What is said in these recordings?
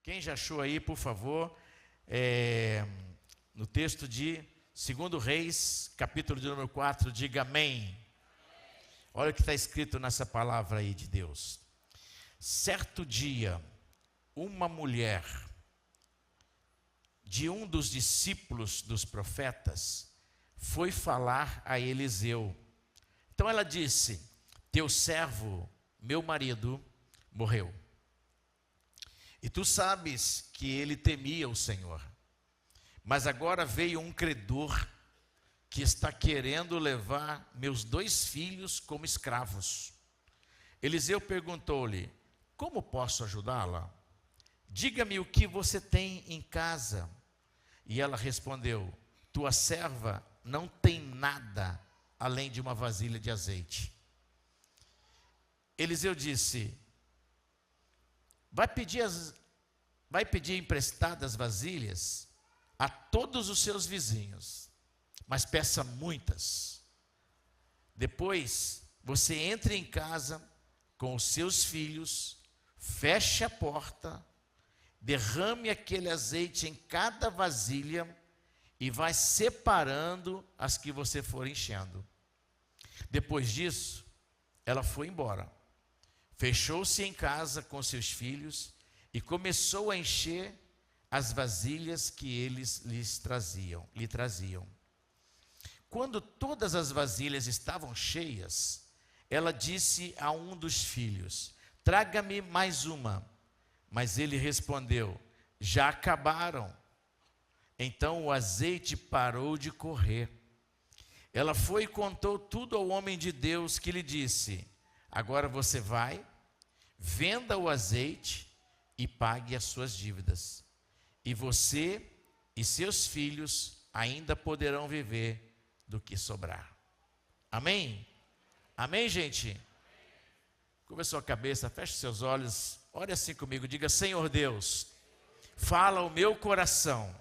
Quem já achou aí, por favor, no texto de 2 Reis, capítulo de número 4, diga amém. Olha o que está escrito nessa palavra aí de Deus. Certo dia, uma mulher de um dos discípulos dos profetas foi falar a Eliseu. Então ela disse: teu servo, meu marido, morreu. E tu sabes que ele temia o Senhor. Mas agora veio um credor que está querendo levar meus 2 filhos como escravos. Eliseu perguntou-lhe: como posso ajudá-la? Diga-me o que você tem em casa. E ela respondeu: tua serva não tem nada além de uma vasilha de azeite. Eliseu disse: vai pedir emprestadas vasilhas a todos os seus vizinhos, mas peça muitas. Depois você entre em casa com os seus filhos, feche a porta, derrame aquele azeite em cada vasilha e vai separando as que você for enchendo. Depois disso, ela foi embora. Fechou-se em casa com seus filhos e começou a encher as vasilhas que eles lhe traziam. Quando todas as vasilhas estavam cheias, ela disse a um dos filhos: traga-me mais uma. Mas ele respondeu: já acabaram. Então o azeite parou de correr. Ela foi e contou tudo ao homem de Deus, que lhe disse: agora você vai, venda o azeite e pague as suas dívidas. E você e seus filhos ainda poderão viver do que sobrar. Amém? Amém, gente? Curva a sua cabeça, feche seus olhos, ore assim comigo, diga: Senhor Deus, fala o meu coração,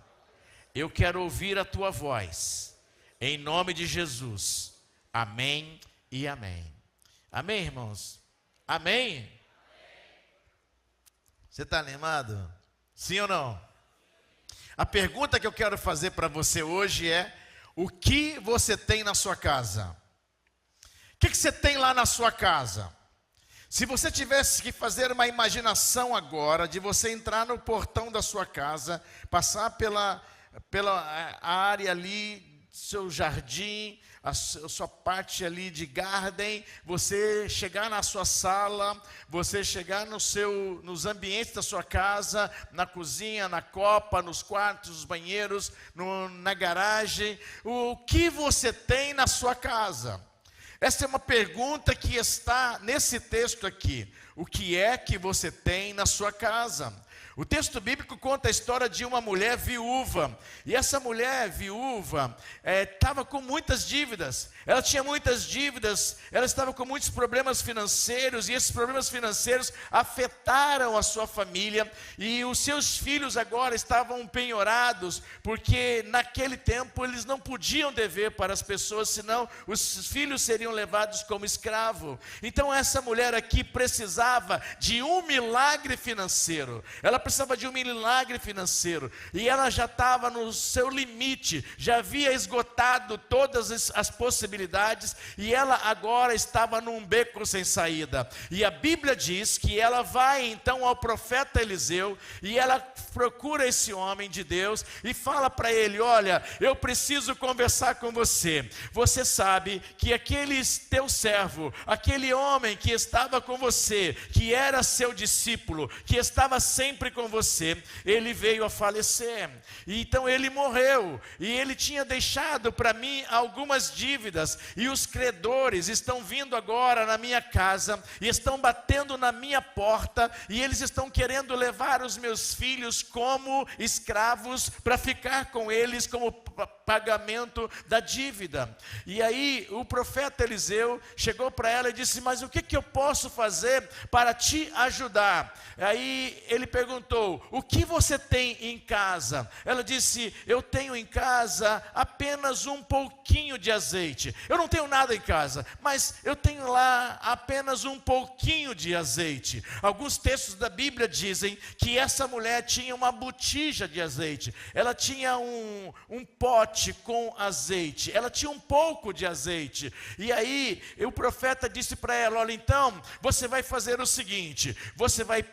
eu quero ouvir a tua voz, em nome de Jesus. Amém e amém. Amém, irmãos? Amém? Você está animado? Sim ou não? A pergunta que eu quero fazer para você hoje é: o que você tem na sua casa? O que você tem lá na sua casa? Se você tivesse que fazer uma imaginação agora, de você entrar no portão da sua casa, passar pela área ali, seu jardim, a sua parte ali de garden, você chegar na sua sala, você chegar nos ambientes da sua casa, na cozinha, na copa, nos quartos, nos banheiros, na garagem, o que você tem na sua casa? Essa é uma pergunta que está nesse texto aqui. O que é que você tem na sua casa? O texto bíblico conta a história de uma mulher viúva. E essa mulher viúva estava com muitas dívidas. Ela tinha muitas dívidas, ela estava com muitos problemas financeiros. E esses problemas financeiros afetaram a sua família. E os seus filhos agora estavam penhorados, porque naquele tempo eles não podiam dever para as pessoas, senão os filhos seriam levados como escravo. Então essa mulher aqui precisava de um milagre financeiro. Ela precisava de um milagre financeiro, e ela já estava no seu limite, já havia esgotado todas as possibilidades, e ela agora estava num beco sem saída. E a Bíblia diz que ela vai então ao profeta Eliseu, e ela procura esse homem de Deus, e fala para ele: olha, eu preciso conversar com você. Você sabe que aquele teu servo, aquele homem que estava com você, que era seu discípulo, que estava sempre com você, ele veio a falecer, e então ele morreu, e ele tinha deixado para mim algumas dívidas, e os credores estão vindo agora na minha casa, e estão batendo na minha porta, e eles estão querendo levar os meus filhos como escravos, para ficar com eles como pagamento da dívida. E aí o profeta Eliseu chegou para ela e disse: mas o que eu posso fazer para te ajudar? Aí ele perguntou perguntou: o que você tem em casa? Ela disse: eu tenho em casa apenas um pouquinho de azeite. Eu não tenho nada em casa, mas eu tenho lá apenas um pouquinho de azeite. Alguns textos da Bíblia dizem que essa mulher tinha uma botija de azeite. Ela tinha um pote com azeite. Ela tinha um pouco de azeite. E aí o profeta disse para ela: olha, então você vai fazer o seguinte: você vai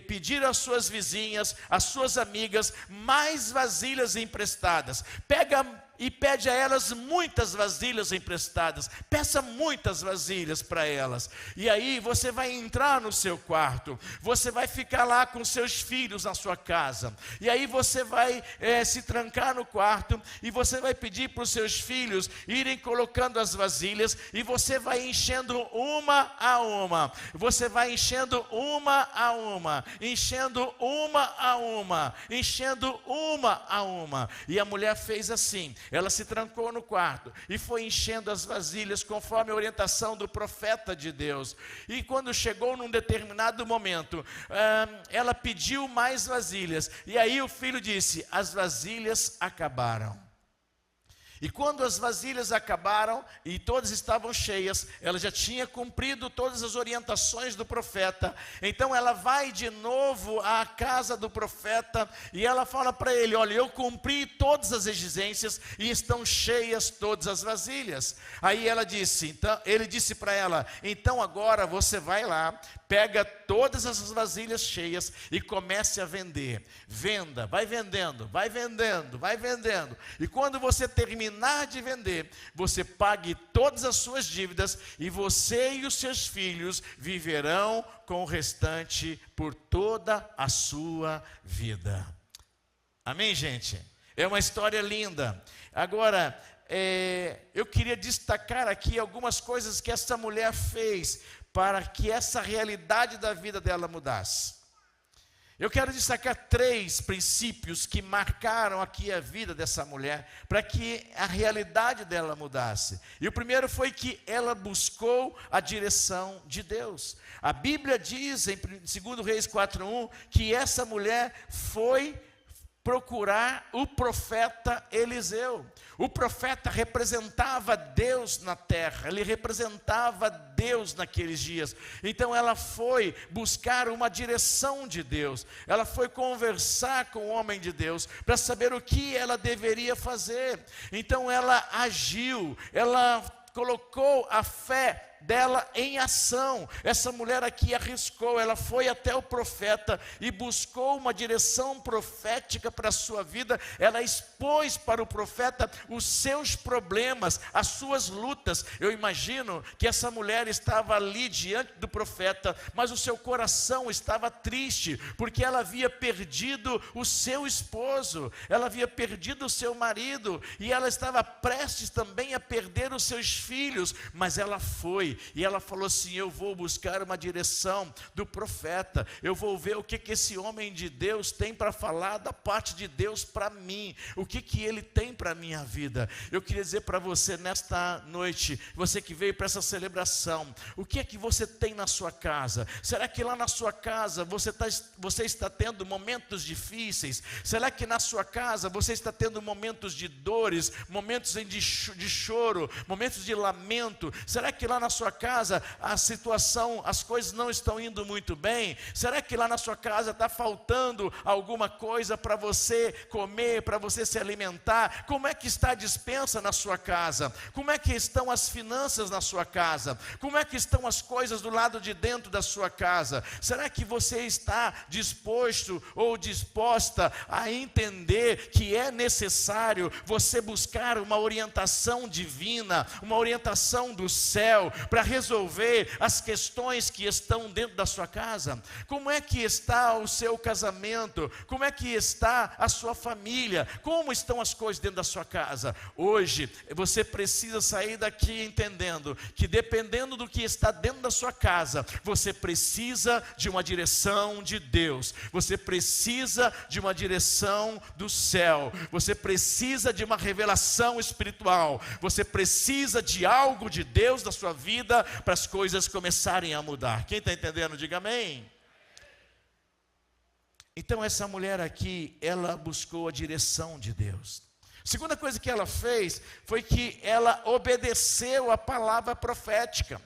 pedir às suas vizinhas, às suas amigas, mais vasilhas emprestadas. Pega e pede a elas muitas vasilhas emprestadas. Peça muitas vasilhas para elas. E aí você vai entrar no seu quarto. Você vai ficar lá com seus filhos na sua casa. E aí você vai se trancar no quarto. E você vai pedir para os seus filhos irem colocando as vasilhas. E você vai enchendo uma a uma. Você vai enchendo uma a uma. Enchendo uma a uma. Enchendo uma a uma. E a mulher fez assim. Ela se trancou no quarto e foi enchendo as vasilhas conforme a orientação do profeta de Deus. E quando chegou num determinado momento, ela pediu mais vasilhas. E aí o filho disse: as vasilhas acabaram. E quando as vasilhas acabaram e todas estavam cheias, ela já tinha cumprido todas as orientações do profeta. Então ela vai de novo à casa do profeta e ela fala para ele: olha, eu cumpri todas as exigências e estão cheias todas as vasilhas. Aí ela disse, então, ele disse para ela: então agora você vai lá, pega todas essas vasilhas cheias e comece a vender. Venda, vai vendendo, vai vendendo, vai vendendo. E quando você terminar de vender, você pague todas as suas dívidas e você e os seus filhos viverão com o restante por toda a sua vida. Amém, gente? É uma história linda. Agora, eu queria destacar aqui algumas coisas que essa mulher fez para que essa realidade da vida dela mudasse. Eu quero destacar 3 princípios que marcaram aqui a vida dessa mulher, para que a realidade dela mudasse. E o primeiro foi que ela buscou a direção de Deus. A Bíblia diz em 2 Reis 4:1 que essa mulher foi procurar o profeta Eliseu. O profeta representava Deus na terra, ele representava Deus naqueles dias. Então ela foi buscar uma direção de Deus, ela foi conversar com o homem de Deus, para saber o que ela deveria fazer. Então ela agiu, ela colocou a fé dela em ação. Essa mulher aqui arriscou, ela foi até o profeta e buscou uma direção profética para a sua vida. Ela expôs para o profeta os seus problemas, as suas lutas. Eu imagino que essa mulher estava ali diante do profeta, mas o seu coração estava triste, porque ela havia perdido o seu esposo, ela havia perdido o seu marido, e ela estava prestes também a perder os seus filhos, mas ela foi. E ela falou assim: eu vou buscar uma direção do profeta, eu vou ver o que esse homem de Deus tem para falar da parte de Deus para mim, o que ele tem para a minha vida. Eu queria dizer para você nesta noite, você que veio para essa celebração, o que é que você tem na sua casa? Será que lá na sua casa você está tendo momentos difíceis? Será que na sua casa você está tendo momentos de dores, momentos de choro, momentos de lamento? Será que lá na sua casa a situação, as coisas não estão indo muito bem? Será que lá na sua casa está faltando alguma coisa para você comer, para você se alimentar? Como é que está a despensa na sua casa? Como é que estão as finanças na sua casa? Como é que estão as coisas do lado de dentro da sua casa? Será que você está disposto ou disposta a entender que é necessário você buscar uma orientação divina, uma orientação do céu, para resolver as questões que estão dentro da sua casa? Como é que está o seu casamento? Como é que está a sua família? Como estão as coisas dentro da sua casa? Hoje, você precisa sair daqui entendendo que dependendo do que está dentro da sua casa, você precisa de uma direção de Deus, você precisa de uma direção do céu, você precisa de uma revelação espiritual, você precisa de algo de Deus na sua vida, para as coisas começarem a mudar. Quem está entendendo, diga amém. Então essa mulher aqui, ela buscou a direção de Deus. Segunda coisa que ela fez foi que ela obedeceu a palavra profética.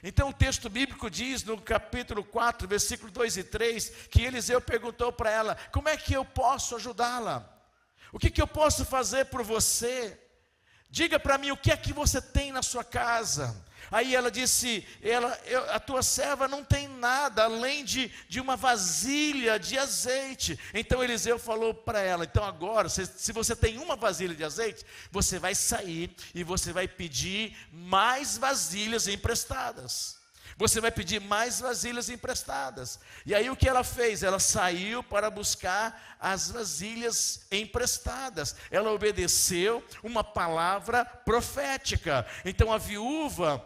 Então o texto bíblico diz no capítulo 4, versículo 2 e 3, que Eliseu perguntou para ela: como é que eu posso ajudá-la? O que eu posso fazer por você? Diga para mim, o que é que você tem na sua casa? Aí ela disse: a tua serva não tem nada além de uma vasilha de azeite. Então Eliseu falou para ela: então agora, se você tem uma vasilha de azeite, você vai sair e você vai pedir mais vasilhas emprestadas. Você vai pedir mais vasilhas emprestadas. E aí o que ela fez? Ela saiu para buscar as vasilhas emprestadas. Ela obedeceu uma palavra profética. Então a viúva,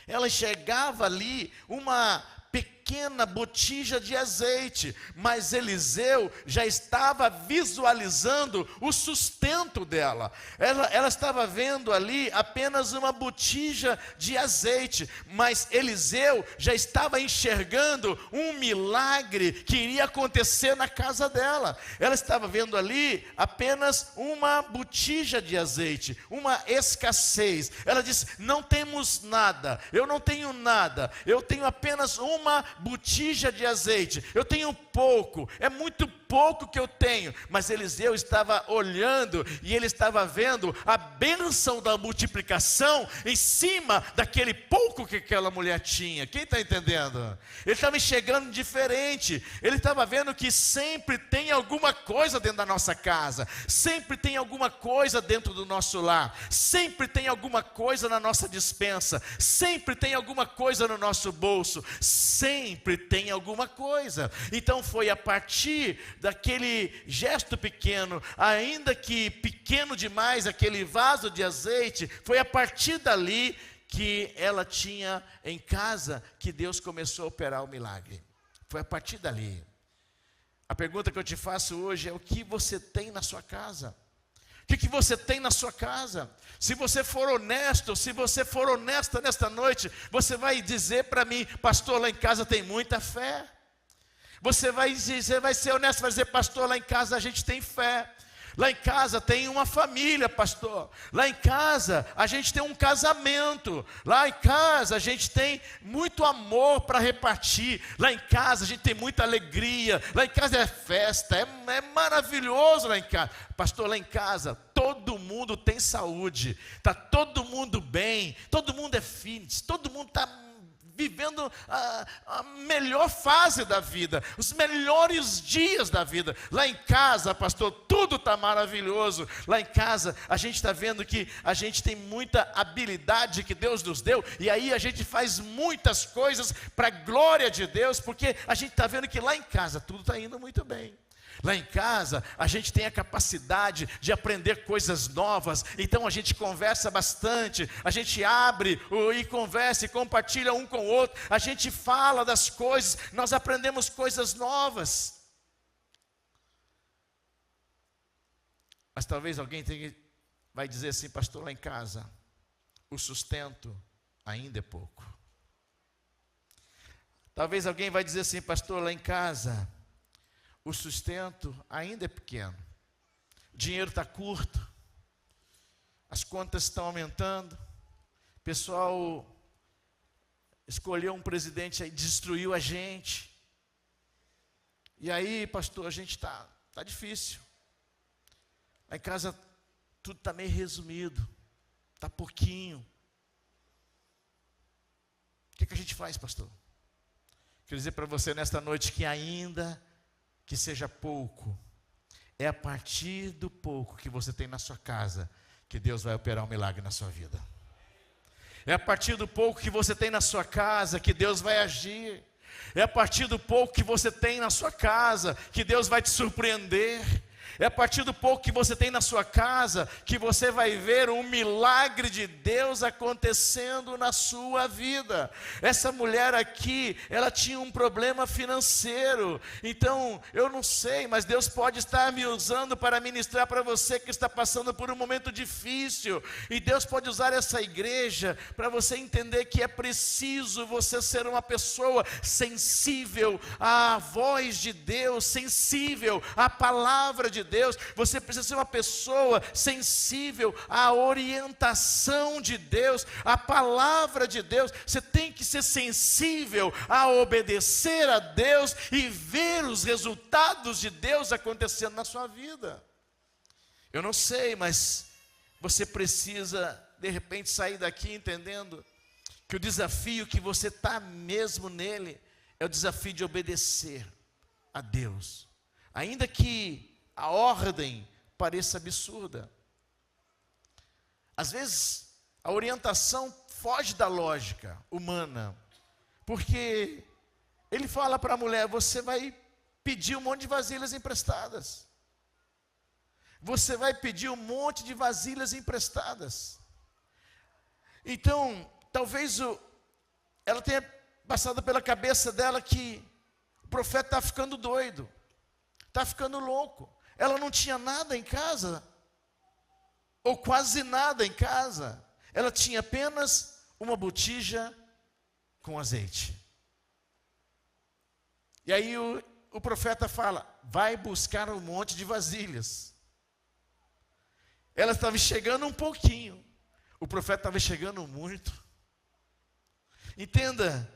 ela enxergava ali uma pequena botija de azeite, mas Eliseu já estava visualizando o sustento dela. Ela estava vendo ali apenas uma botija de azeite, mas Eliseu já estava enxergando um milagre que iria acontecer na casa dela. Ela estava vendo ali apenas uma botija de azeite, uma escassez. Ela disse: não temos nada, eu não tenho nada, eu tenho apenas uma botija de azeite, eu tenho pouco, é muito pouco que eu tenho. Mas Eliseu estava olhando e ele estava vendo a bênção da multiplicação em cima daquele pouco que aquela mulher tinha. Quem está entendendo? Ele estava enxergando diferente. Ele estava vendo que sempre tem alguma coisa dentro da nossa casa, sempre tem alguma coisa dentro do nosso lar, sempre tem alguma coisa na nossa despensa, sempre tem alguma coisa no nosso bolso, sempre tem alguma coisa. Então foi a partir daquele gesto pequeno, ainda que pequeno demais, aquele vaso de azeite, foi a partir dali que ela tinha em casa que Deus começou a operar o milagre. Foi a partir dali. A pergunta que eu te faço hoje é: o que você tem na sua casa? O que você tem na sua casa? Se você for honesto, se você for honesta nesta noite, você vai dizer para mim: pastor, lá em casa tem muita fé. Você vai ser honesto, vai dizer: pastor, lá em casa a gente tem fé. Lá em casa tem uma família, pastor. Lá em casa a gente tem um casamento. Lá em casa a gente tem muito amor para repartir. Lá em casa a gente tem muita alegria. Lá em casa é festa, é maravilhoso lá em casa. Pastor, lá em casa todo mundo tem saúde. Está todo mundo bem. Todo mundo é fitness. Todo mundo está vivendo a melhor fase da vida, os melhores dias da vida. Lá em casa, pastor, tudo está maravilhoso. Lá em casa, a gente está vendo que a gente tem muita habilidade que Deus nos deu, e aí a gente faz muitas coisas para a glória de Deus, porque a gente está vendo que lá em casa tudo está indo muito bem. Lá em casa, a gente tem a capacidade de aprender coisas novas, então a gente conversa bastante, a gente abre e conversa e compartilha um com o outro, a gente fala das coisas, nós aprendemos coisas novas. Mas talvez alguém vai dizer assim: pastor, lá em casa, o sustento ainda é pouco. Talvez alguém vai dizer assim: pastor, lá em casa, o sustento ainda é pequeno, o dinheiro está curto, as contas estão aumentando, o pessoal escolheu um presidente aí, destruiu a gente, e aí, pastor, a gente está difícil, lá em casa tudo está meio resumido, está pouquinho. O que a gente faz, pastor? Quero dizer para você nesta noite que ainda que seja pouco, é a partir do pouco que você tem na sua casa que Deus vai operar um milagre na sua vida. É a partir do pouco que você tem na sua casa que Deus vai agir. É a partir do pouco que você tem na sua casa que Deus vai te surpreender. É a partir do pouco que você tem na sua casa que você vai ver um milagre de Deus acontecendo na sua vida. Essa mulher aqui, ela tinha um problema financeiro. Então, eu não sei, mas Deus pode estar me usando para ministrar para você que está passando por um momento difícil. E Deus pode usar essa igreja para você entender que é preciso você ser uma pessoa sensível à voz de Deus, sensível à palavra de Deus. Você precisa ser uma pessoa sensível à orientação de Deus, à palavra de Deus. Você tem que ser sensível a obedecer a Deus e ver os resultados de Deus acontecendo na sua vida. Eu não sei, mas você precisa de repente sair daqui entendendo que o desafio que você está mesmo nele é o desafio de obedecer a Deus, ainda que a ordem pareça absurda. Às vezes a orientação foge da lógica humana, porque ele fala para a mulher: você vai pedir um monte de vasilhas emprestadas. Você vai pedir um monte de vasilhas emprestadas. Então, talvez ela tenha passado pela cabeça dela que o profeta está ficando doido, está ficando louco. Ela não tinha nada em casa, ou quase nada em casa. Ela tinha apenas uma botija com azeite. E aí o profeta fala: vai buscar um monte de vasilhas. Ela estava chegando um pouquinho, o profeta estava chegando muito. Entenda,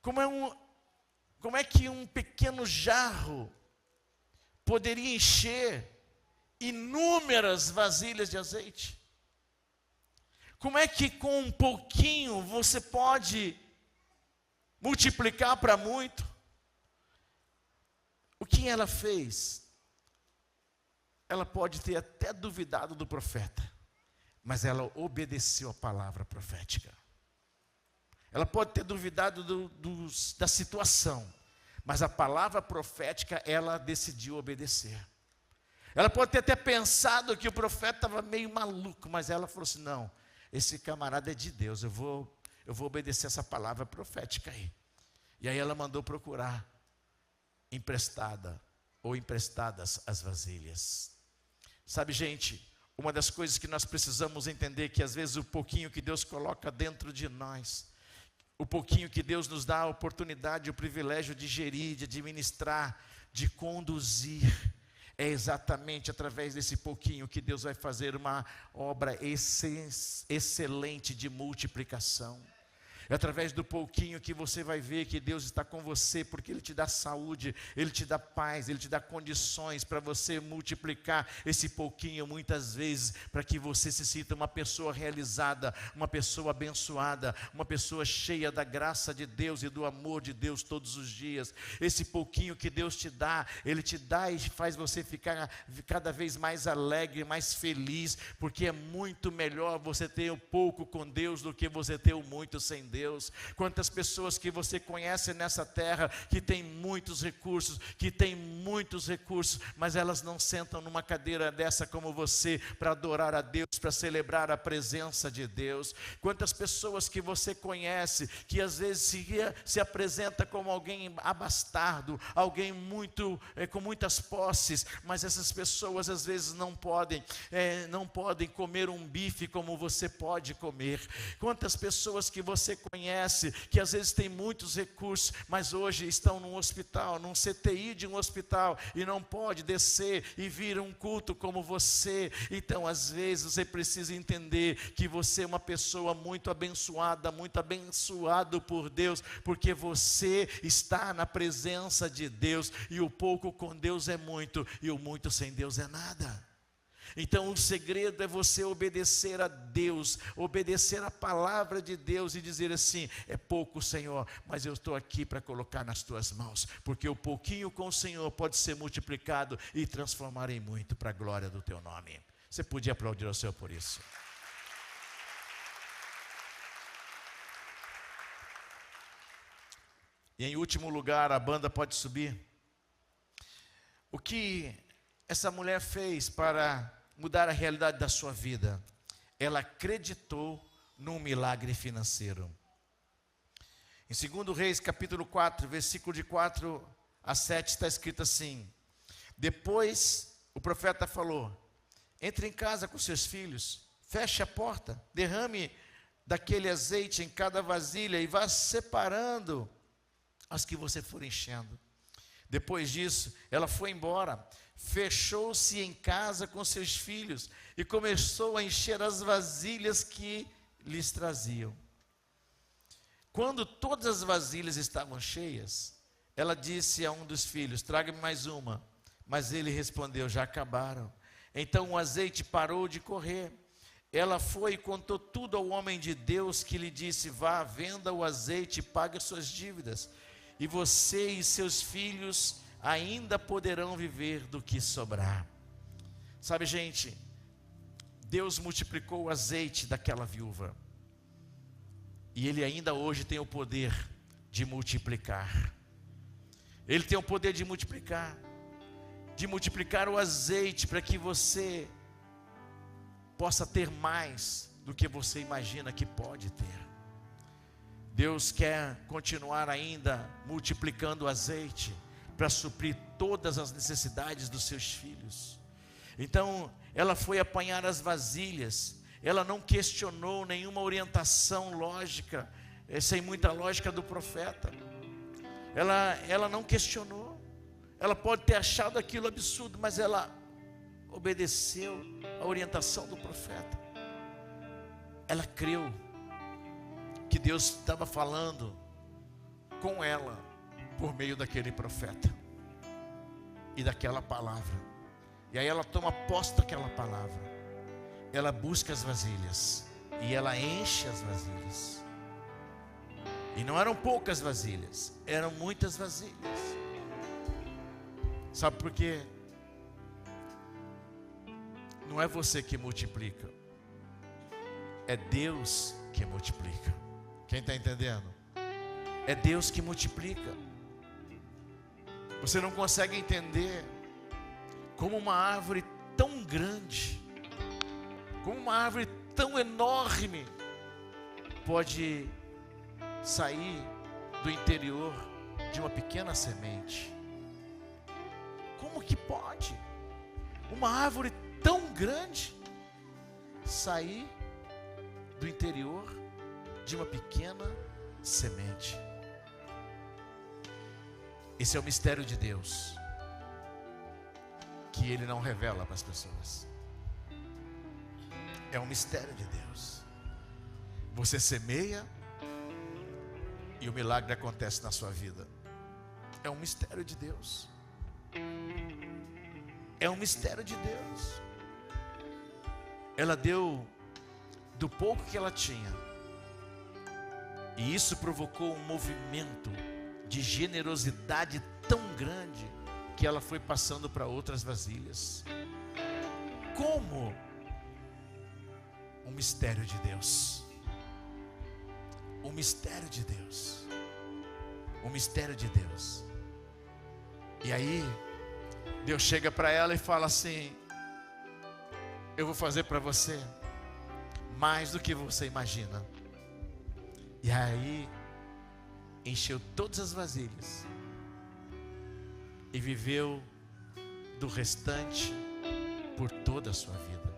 como é que um pequeno jarro poderia encher inúmeras vasilhas de azeite? Como é que com um pouquinho você pode multiplicar para muito? O que ela fez? Ela pode ter até duvidado do profeta, mas ela obedeceu a palavra profética. Ela pode ter duvidado da situação, mas a palavra profética ela decidiu obedecer. Ela pode ter até pensado que o profeta estava meio maluco, mas ela falou assim: não, esse camarada é de Deus, eu vou obedecer essa palavra profética aí. E aí ela mandou procurar emprestadas as vasilhas. Sabe, gente, uma das coisas que nós precisamos entender é que às vezes o pouquinho que Deus coloca dentro de nós, o pouquinho que Deus nos dá a oportunidade, o privilégio de gerir, de administrar, de conduzir, é exatamente através desse pouquinho que Deus vai fazer uma obra excelente de multiplicação. É através do pouquinho que você vai ver que Deus está com você, porque Ele te dá saúde, Ele te dá paz, Ele te dá condições para você multiplicar esse pouquinho muitas vezes, para que você se sinta uma pessoa realizada, uma pessoa abençoada, uma pessoa cheia da graça de Deus e do amor de Deus todos os dias. Esse pouquinho que Deus te dá, Ele te dá e faz você ficar cada vez mais alegre, mais feliz, porque é muito melhor você ter o pouco com Deus do que você ter o muito sem Deus. Quantas pessoas que você conhece nessa terra que tem muitos recursos, mas elas não sentam numa cadeira dessa como você para adorar a Deus, para celebrar a presença de Deus. Quantas pessoas que você conhece que às vezes se apresenta como alguém abastardo, alguém com muitas posses, mas essas pessoas às vezes não podem comer um bife como você pode comer. Quantas pessoas que você conhece, que às vezes tem muitos recursos, mas hoje estão num hospital, num CTI de um hospital, e não pode descer e vir um culto como você. Então às vezes você precisa entender que você é uma pessoa muito abençoada, muito abençoado por Deus, porque você está na presença de Deus, e o pouco com Deus é muito, e o muito sem Deus é nada. Então o segredo é você obedecer a Deus, obedecer a palavra de Deus e dizer assim: é pouco, Senhor, mas eu estou aqui para colocar nas tuas mãos, porque o pouquinho com o Senhor pode ser multiplicado e transformar em muito para a glória do teu nome. Você podia aplaudir ao Senhor por isso. E em último lugar, a banda pode subir. O que essa mulher fez para mudar a realidade da sua vida? Ela acreditou num milagre financeiro. Em 2 Reis, capítulo 4, versículo de 4 a 7, está escrito assim: depois o profeta falou: entre em casa com seus filhos, feche a porta, derrame daquele azeite em cada vasilha e vá separando as que você for enchendo. Depois disso, ela foi embora, fechou-se em casa com seus filhos e começou a encher as vasilhas que lhes traziam. Quando todas as vasilhas estavam cheias, ela disse a um dos filhos: traga-me mais uma. Mas ele respondeu: já acabaram. Então o azeite parou de correr. Ela foi e contou tudo ao homem de Deus, que lhe disse: vá, venda o azeite e pague as suas dívidas, e você e seus filhos ainda poderão viver do que sobrar. Sabe, gente, Deus multiplicou o azeite daquela viúva, e Ele ainda hoje tem o poder de multiplicar. Ele tem o poder de multiplicar o azeite, para que você possa ter mais do que você imagina que pode ter. Deus quer continuar ainda multiplicando o azeite para suprir todas as necessidades dos seus filhos. Então, ela foi apanhar as vasilhas. Ela não questionou nenhuma orientação lógica, sem muita lógica do profeta. Ela não questionou. Ela pode ter achado aquilo absurdo, mas ela obedeceu a orientação do profeta. Ela creu que Deus estava falando com ela por meio daquele profeta e daquela palavra. E aí ela toma posse daquela palavra. Ela busca as vasilhas e ela enche as vasilhas. E não eram poucas vasilhas, eram muitas vasilhas. Sabe por quê? Não é você que multiplica, é Deus que multiplica. Quem está entendendo? É Deus que multiplica. Você não consegue entender como uma árvore tão grande, como uma árvore tão enorme, pode sair do interior de uma pequena semente. Como que pode uma árvore tão grande sair do interior de uma pequena semente? Esse é o mistério de Deus, que Ele não revela para as pessoas. É um mistério de Deus. Você semeia e o milagre acontece na sua vida. É um mistério de Deus. É um mistério de Deus. Ela deu do pouco que ela tinha, e isso provocou um movimento de generosidade tão grande que ela foi passando para outras vasilhas. Como? Um mistério de Deus. Um mistério de Deus. Um mistério de Deus. E aí Deus chega para ela e fala assim: eu vou fazer para você mais do que você imagina. E aí encheu todas as vasilhas e viveu do restante por toda a sua vida.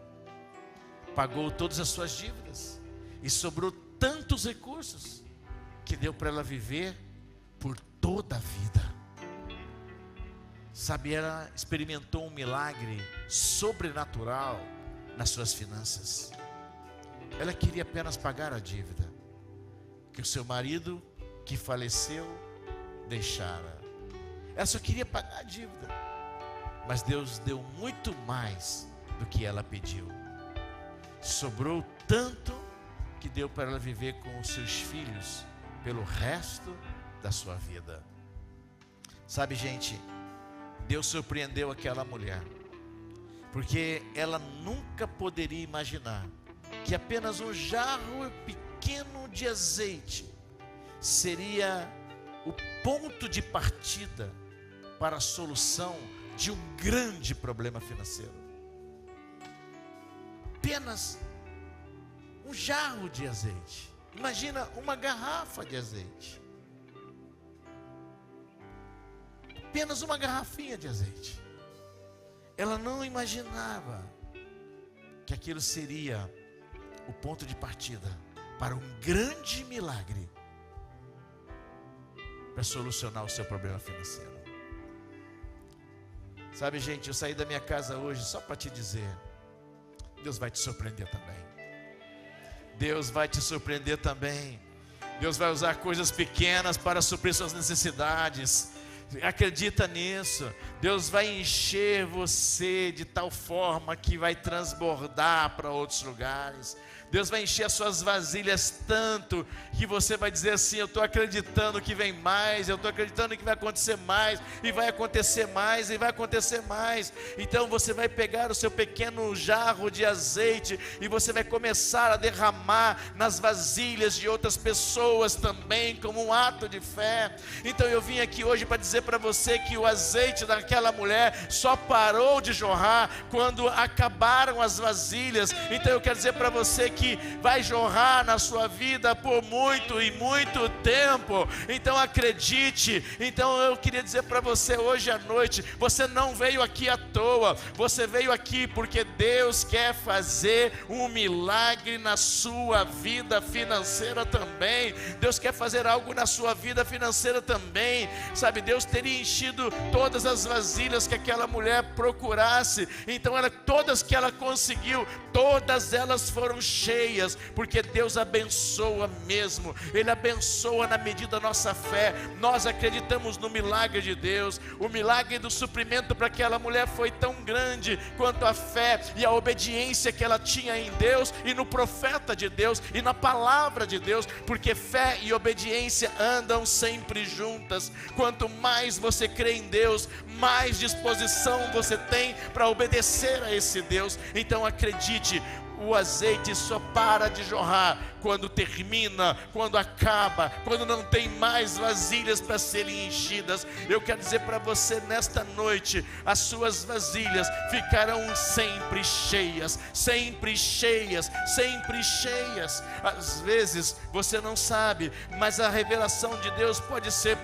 Pagou todas as suas dívidas e sobrou tantos recursos que deu para ela viver por toda a vida. Sabe, ela experimentou um milagre sobrenatural nas suas finanças. Ela queria apenas pagar a dívida que o seu marido, que faleceu, deixara. Ela só queria pagar a dívida, mas Deus deu muito mais do que ela pediu. Sobrou tanto que deu para ela viver com os seus filhos pelo resto da sua vida. Sabe, gente, Deus surpreendeu aquela mulher, porque ela nunca poderia imaginar que apenas um jarro pequeno de azeite seria o ponto de partida para a solução de um grande problema financeiro. Apenas um jarro de azeite. Imagina uma garrafa de azeite. Apenas uma garrafinha de azeite. Ela não imaginava que aquilo seria o ponto de partida para um grande milagre para solucionar o seu problema financeiro. Sabe, gente, eu saí da minha casa hoje só para te dizer: Deus vai te surpreender também. Deus vai te surpreender também. Deus vai usar coisas pequenas para suprir suas necessidades. Acredita nisso. Deus vai encher você de tal forma que vai transbordar para outros lugares. Deus vai encher as suas vasilhas tanto que você vai dizer assim: eu estou acreditando que vem mais, eu estou acreditando que vai acontecer mais, e vai acontecer mais, e vai acontecer mais. Então você vai pegar o seu pequeno jarro de azeite e você vai começar a derramar nas vasilhas de outras pessoas também, como um ato de fé. Então eu vim aqui hoje para dizer para você que o azeite daquela mulher só parou de jorrar quando acabaram as vasilhas. Então eu quero dizer para você que vai jorrar na sua vida por muito e muito tempo. Então acredite. Então eu queria dizer para você hoje à noite: você não veio aqui à toa, você veio aqui porque Deus quer fazer um milagre na sua vida financeira também. Deus quer fazer algo na sua vida financeira também. Sabe, Deus teria enchido todas as vasilhas que aquela mulher procurasse. Então todas que ela conseguiu, todas elas foram cheias, porque Deus abençoa mesmo. Ele abençoa na medida da nossa fé. Nós acreditamos no milagre de Deus. O milagre do suprimento para aquela mulher foi tão grande quanto a fé e a obediência que ela tinha em Deus e no profeta de Deus e na palavra de Deus, porque fé e obediência andam sempre juntas. Quanto mais você crê em Deus, mais disposição você tem para obedecer a esse Deus. Então acredite, o azeite só para de jorrar quando termina, quando acaba, quando não tem mais vasilhas para serem enchidas. Eu quero dizer para você nesta noite: as suas vasilhas ficarão sempre cheias, sempre cheias, sempre cheias. Às vezes você não sabe, mas a revelação de Deus pode ser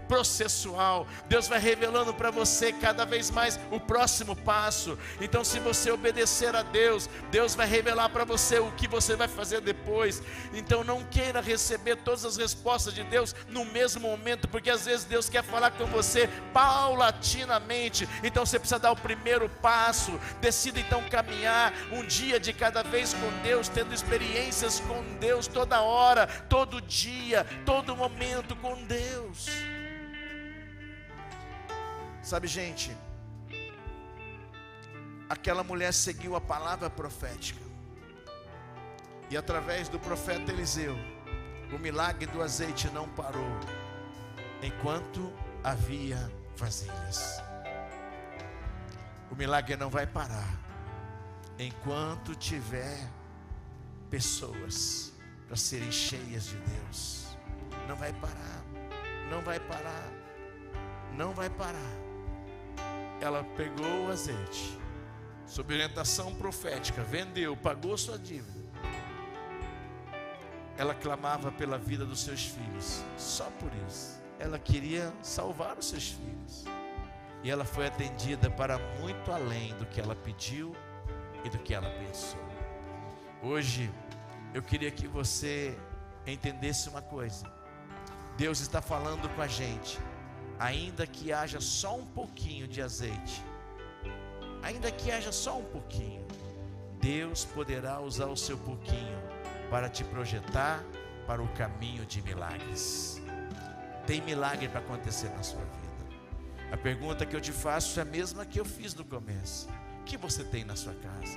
processual. Deus vai revelando para você cada vez mais o próximo passo. Então, se você obedecer a Deus, Deus vai revelar para você o que você vai fazer depois. Então não queira receber todas as respostas de Deus no mesmo momento, porque às vezes Deus quer falar com você paulatinamente. Então você precisa dar o primeiro passo. Decida então caminhar um dia de cada vez com Deus, tendo experiências com Deus toda hora, todo dia, todo momento com Deus. Sabe, gente, aquela mulher seguiu a palavra profética, e através do profeta Eliseu, o milagre do azeite não parou enquanto havia vasilhas. O milagre não vai parar enquanto tiver pessoas para serem cheias de Deus. Não vai parar, não vai parar, não vai parar. Ela pegou o azeite, sob orientação profética, vendeu, pagou sua dívida. Ela clamava pela vida dos seus filhos, só por isso. Ela queria salvar os seus filhos, e ela foi atendida para muito além do que ela pediu e do que ela pensou. Hoje eu queria que você entendesse uma coisa: Deus está falando com a gente. Ainda que haja só um pouquinho de azeite, ainda que haja só um pouquinho, Deus poderá usar o seu pouquinho para te projetar para o caminho de milagres. Tem milagre para acontecer na sua vida. A pergunta que eu te faço é a mesma que eu fiz no começo: o que você tem na sua casa?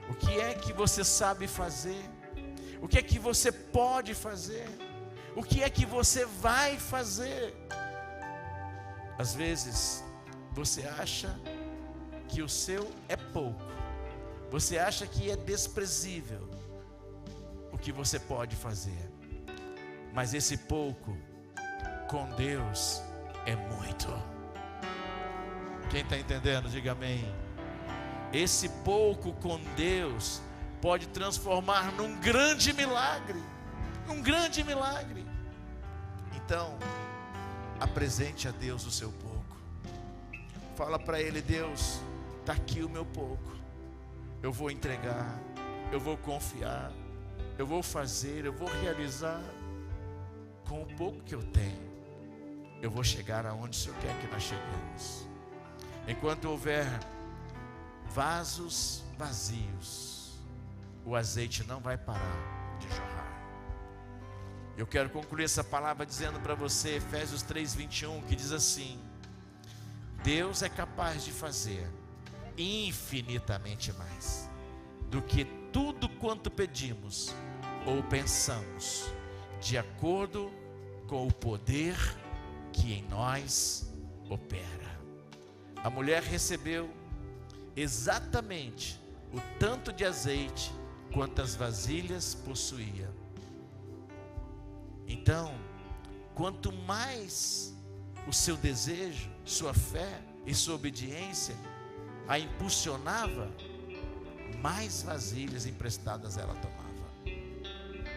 O que é que você sabe fazer? O que é que você pode fazer? O que é que você vai fazer? Às vezes você acha que o seu é pouco, você acha que é desprezível o que você pode fazer, mas esse pouco com Deus é muito. O Quem está entendendo, diga amém. Esse pouco com Deus pode transformar num grande milagre. Um grande milagre. Então, apresente a Deus o seu pouco. Fala para Ele: Deus, está aqui o meu pouco. Eu vou entregar, eu vou confiar, eu vou fazer, eu vou realizar. Com o pouco que eu tenho, eu vou chegar aonde o Senhor quer que nós cheguemos. Enquanto houver vasos vazios, o azeite não vai parar de jorrar. Eu quero concluir essa palavra dizendo para você, Efésios 3:21, que diz assim: Deus é capaz de fazer infinitamente mais do que tudo quanto pedimos ou pensamos, de acordo com o poder que em nós opera. A mulher recebeu exatamente o tanto de azeite quantas vasilhas possuía. Então, quanto mais o seu desejo, sua fé e sua obediência a impulsionava, mais vasilhas emprestadas ela tomava.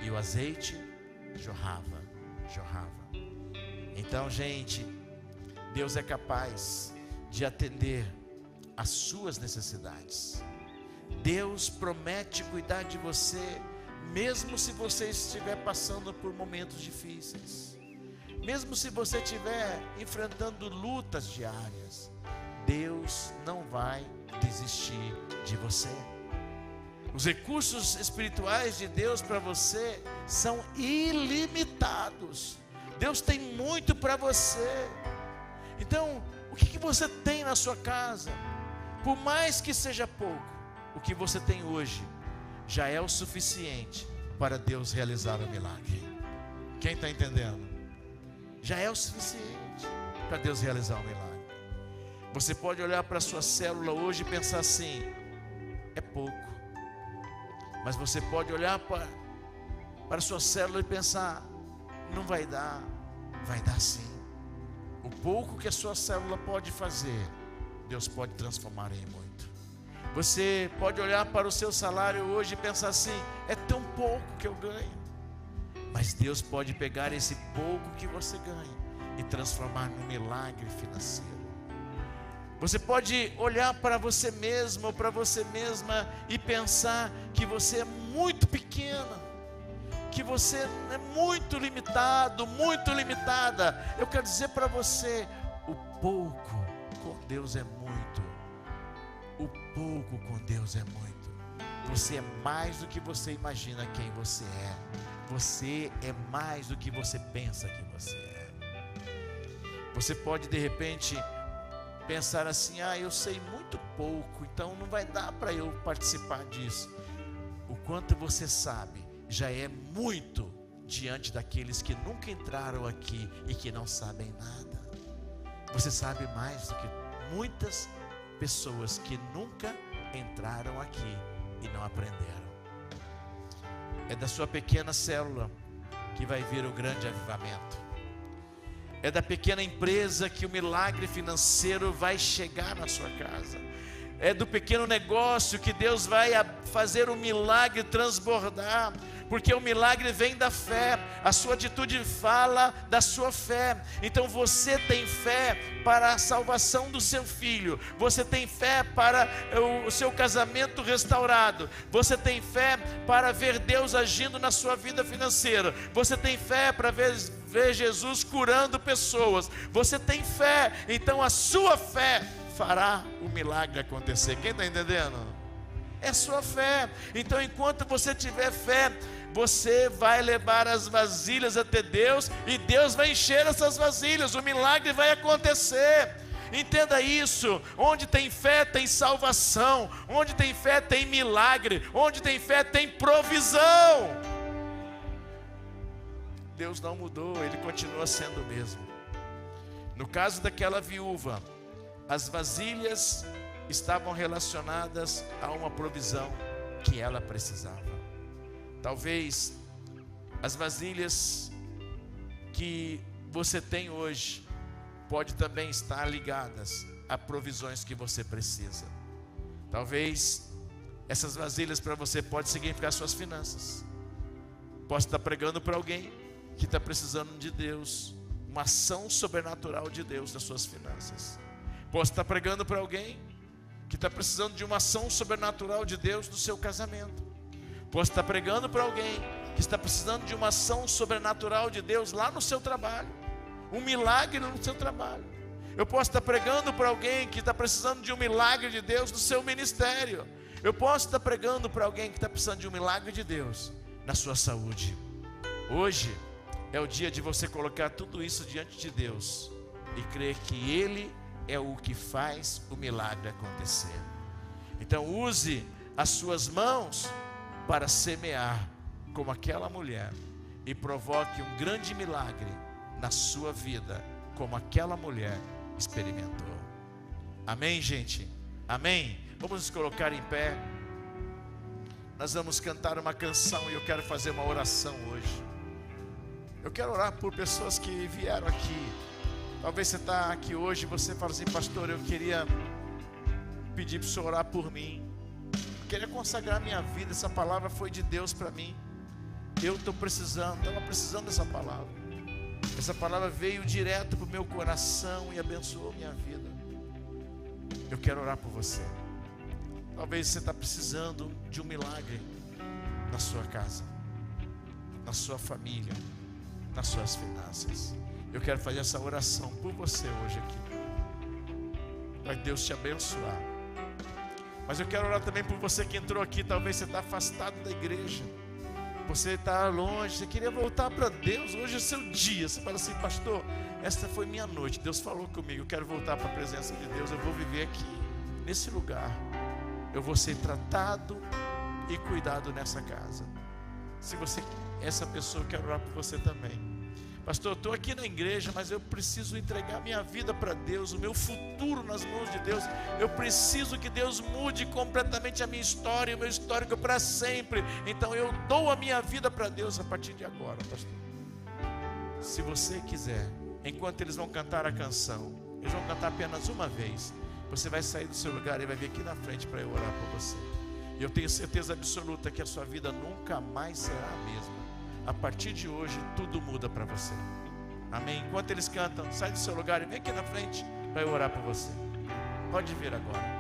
E o azeite jorrava, jorrava. Então, gente, Deus é capaz de atender às suas necessidades. Deus promete cuidar de você, mesmo se você estiver passando por momentos difíceis, mesmo se você estiver enfrentando lutas diárias. Deus não vai desistir de você. Os recursos espirituais de Deus para você são ilimitados. Deus tem muito para você. Então, o que você tem na sua casa? Por mais que seja pouco, o que você tem hoje já é o suficiente para Deus realizar o milagre. Quem está entendendo? Já é o suficiente para Deus realizar o milagre. Você pode olhar para a sua célula hoje e pensar assim: é pouco. Mas você pode olhar para a sua célula e pensar: não vai dar. Vai dar sim. O pouco que a sua célula pode fazer, Deus pode transformar em muito. Você pode olhar para o seu salário hoje e pensar assim: é tão pouco que eu ganho. Mas Deus pode pegar esse pouco que você ganha e transformar num milagre financeiro. Você pode olhar para você mesmo ou para você mesma e pensar que você é muito pequena, que você é muito limitado, muito limitada. Eu quero dizer para você: o pouco com Deus é muito. O pouco com Deus é muito. Você é mais do que você imagina quem você é. Você é mais do que você pensa que você é. Você pode de repente pensar assim: eu sei muito pouco, então não vai dar para eu participar disso. O quanto você sabe já é muito diante daqueles que nunca entraram aqui e que não sabem nada. Você sabe mais do que muitas pessoas que nunca entraram aqui e não aprenderam. É da sua pequena célula que vai vir o grande avivamento. É da pequena empresa que o milagre financeiro vai chegar na sua casa. É do pequeno negócio que Deus vai fazer o milagre transbordar. Porque o milagre vem da fé. A sua atitude fala da sua fé. Então você tem fé para a salvação do seu filho. Você tem fé para o seu casamento restaurado. Você tem fé para ver Deus agindo na sua vida financeira. Você tem fé para ver Jesus curando pessoas. Você tem fé. Então a sua fé fará o milagre acontecer. Quem está entendendo? É sua fé. Então enquanto você tiver fé, você vai levar as vasilhas até Deus e Deus vai encher essas vasilhas. O milagre vai acontecer. Entenda isso. Onde tem fé tem salvação. Onde tem fé tem milagre. Onde tem fé tem provisão. Deus não mudou, Ele continua sendo o mesmo. No caso daquela viúva, as vasilhas estavam relacionadas a uma provisão que ela precisava. Talvez as vasilhas que você tem hoje pode também estar ligadas há provisões que você precisa. Talvez essas vasilhas para você pode significar suas finanças. Posso estar pregando para alguém que está precisando de Deus, uma ação sobrenatural de Deus nas suas finanças. Posso estar pregando para alguém que está precisando de uma ação sobrenatural de Deus no seu casamento. Posso estar pregando para alguém que está precisando de uma ação sobrenatural de Deus lá no seu trabalho, um milagre no seu trabalho. Eu posso estar pregando para alguém que está precisando de um milagre de Deus no seu ministério. Eu posso estar pregando para alguém que está precisando de um milagre de Deus na sua saúde. Hoje é o dia de você colocar tudo isso diante de Deus e crer que Ele é o que faz o milagre acontecer. Então use as suas mãos para semear como aquela mulher e provoque um grande milagre na sua vida, como aquela mulher experimentou. Amém, gente? Amém? Vamos nos colocar em pé. Nós vamos cantar uma canção e eu quero fazer uma oração hoje. Eu quero orar por pessoas que vieram aqui. Talvez você está aqui hoje e você fala assim: pastor, eu queria pedir para o senhor orar por mim. Eu queria consagrar minha vida. Essa palavra foi de Deus para mim. Eu estou precisando, estava precisando dessa palavra. Essa palavra veio direto para o meu coração e abençoou minha vida. Eu quero orar por você. Talvez você está precisando de um milagre na sua casa, na sua família, nas suas finanças. Eu quero fazer essa oração por você hoje aqui, para Deus te abençoar. Mas eu quero orar também por você que entrou aqui. Talvez você está afastado da igreja, você está longe, você queria voltar para Deus. Hoje é seu dia. Você fala assim: pastor, esta foi minha noite, Deus falou comigo, eu quero voltar para a presença de Deus. Eu vou viver aqui, nesse lugar. Eu vou ser tratado e cuidado nessa casa. Se você, essa pessoa, eu quero orar por você também. Pastor, eu estou aqui na igreja, mas eu preciso entregar minha vida para Deus, o meu futuro nas mãos de Deus. Eu preciso que Deus mude completamente a minha história, o meu histórico para sempre. Então eu dou a minha vida para Deus a partir de agora, pastor. Se você quiser, enquanto eles vão cantar a canção, eles vão cantar apenas uma vez, você vai sair do seu lugar e vai vir aqui na frente para eu orar por você. E eu tenho certeza absoluta que a sua vida nunca mais será a mesma. A partir de hoje, tudo muda para você. Amém? Enquanto eles cantam, sai do seu lugar e vem aqui na frente para eu orar por você. Pode vir agora.